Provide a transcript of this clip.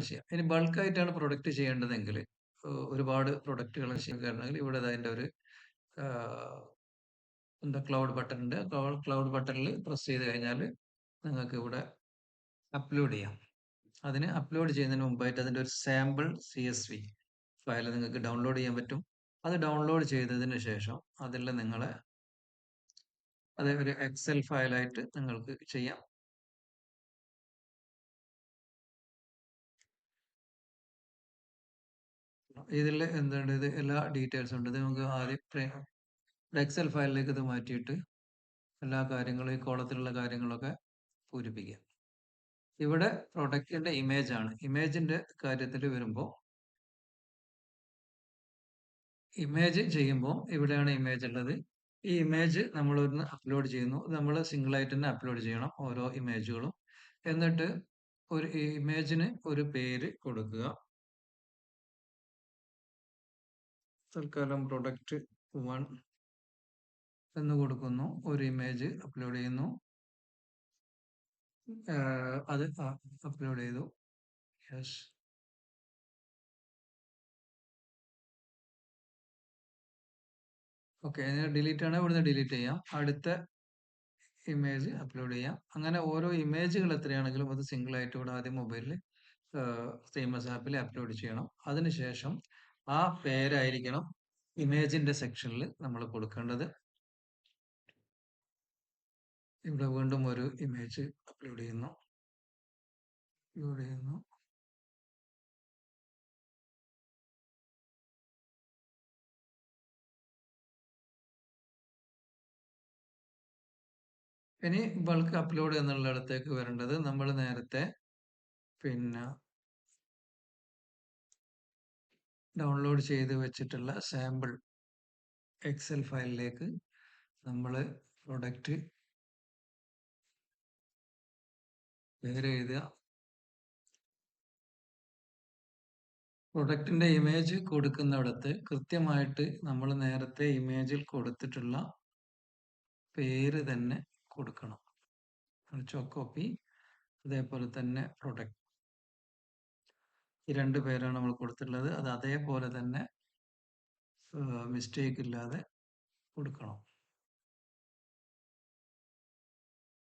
ചെയ്യാം. ഇനി ബൾക്കായിട്ടാണ് പ്രൊഡക്റ്റ് ചെയ്യേണ്ടതെങ്കിൽ ഒരുപാട് പ്രൊഡക്റ്റുകൾ ചെയ്യുകയാണെങ്കിൽ ഇവിടെ അതിൻ്റെ ഒരു ആഹ്, എന്താ ക്ലൗഡ് ബട്ടൺ ഉണ്ട്. ക്ലൗഡ് ബട്ടണിൽ പ്രസ് ചെയ്ത് കഴിഞ്ഞാൽ നിങ്ങൾക്ക് ഇവിടെ അപ്ലോഡ് ചെയ്യാം. അതിന് അപ്ലോഡ് ചെയ്യുന്നതിന് മുമ്പായിട്ട് അതിൻ്റെ ഒരു സാമ്പിൾ CSV ഫയൽ നിങ്ങൾക്ക് ഡൗൺലോഡ് ചെയ്യാൻ പറ്റും. അത് ഡൗൺലോഡ് ചെയ്തതിന് ശേഷം അതിൽ നിങ്ങളെ അത് ഒരു എക്സൽ ഫയലായിട്ട് നിങ്ങൾക്ക് ചെയ്യാം. ഇതിൽ എന്തുണ്ട്, ഇത് എല്ലാ ഡീറ്റെയിൽസും ഉണ്ട്. ഇത് നമുക്ക് ആദ്യം എക്സൽ ഫയലിലേക്ക് ഇത് മാറ്റിയിട്ട് എല്ലാ കാര്യങ്ങളും ഈ കോളത്തിലുള്ള കാര്യങ്ങളൊക്കെ പൂരിപ്പിക്കാം. ഇവിടെ പ്രൊഡക്റ്റിന്റെ ഇമേജ് ആണ്. ഇമേജിന്റെ കാര്യത്തിൽ വരുമ്പോൾ ഇമേജ് ചെയ്യുമ്പോൾ ഇവിടെയാണ് ഇമേജ് ഉള്ളത്. ഈ ഇമേജ് നമ്മൾ ഒന്ന് അപ്ലോഡ് ചെയ്യുന്നു. നമ്മൾ സിംഗിൾ ആയിട്ട് തന്നെ അപ്ലോഡ് ചെയ്യണം ഓരോ ഇമേജുകളും. എന്നിട്ട് ഒരു ഇമേജിന് ഒരു പേര് കൊടുക്കുക. തൽക്കാലം പ്രൊഡക്റ്റ് 1 എന്ന് കൊടുക്കുന്നു. ഒരു ഇമേജ് അപ്ലോഡ് ചെയ്യുന്നു. അത് അപ്ലോഡ് ചെയ്തു. യെസ്. ഓക്കെ, ഡിലീറ്റ് ആണ്, ഇവിടുന്ന് ഡിലീറ്റ് ചെയ്യാം. അടുത്ത ഇമേജ് അപ്ലോഡ് ചെയ്യാം. അങ്ങനെ ഓരോ ഇമേജുകൾ എത്രയാണെങ്കിലും അത് സിംഗിൾ ആയിട്ട് ഇവിടെ ആദ്യം മൊബൈലിൽ CMS ആപ്പിൽ അപ്ലോഡ് ചെയ്യണം. അതിനുശേഷം ആ പേരായിരിക്കണം ഇമേജിന്റെ സെക്ഷനിൽ നമ്മൾ കൊടുക്കേണ്ടത്. ഇവിടെ വീണ്ടും ഒരു ഇമേജ് അപ്ലോഡ് ചെയ്യുന്നു. ഇനി ബൾക്ക് അപ്ലോഡ് എന്നുള്ളിടത്തേക്ക് വരേണ്ടത് നമ്മൾ നേരത്തെ പിന്നെ ഡൗൺലോഡ് ചെയ്ത് വെച്ചിട്ടുള്ള സാമ്പിൾ എക്സൽ ഫയലിലേക്ക് നമ്മൾ പ്രൊഡക്റ്റ് പേര് എഴുതുക. പ്രൊഡക്റ്റിന്റെ ഇമേജ് കൊടുക്കുന്നിടത്ത് കൃത്യമായിട്ട് നമ്മൾ നേരത്തെ ഇമേജിൽ കൊടുത്തിട്ടുള്ള പേര് തന്നെ കൊടുക്കണം. ചോക്കോപ്പി, അതേപോലെ തന്നെ പ്രൊഡക്റ്റ്, ഈ രണ്ട് പേരാണ് നമ്മൾ കൊടുത്തിട്ടുള്ളത്. അത് അതേപോലെ തന്നെ മിസ്റ്റേക്ക് ഇല്ലാതെ കൊടുക്കണം.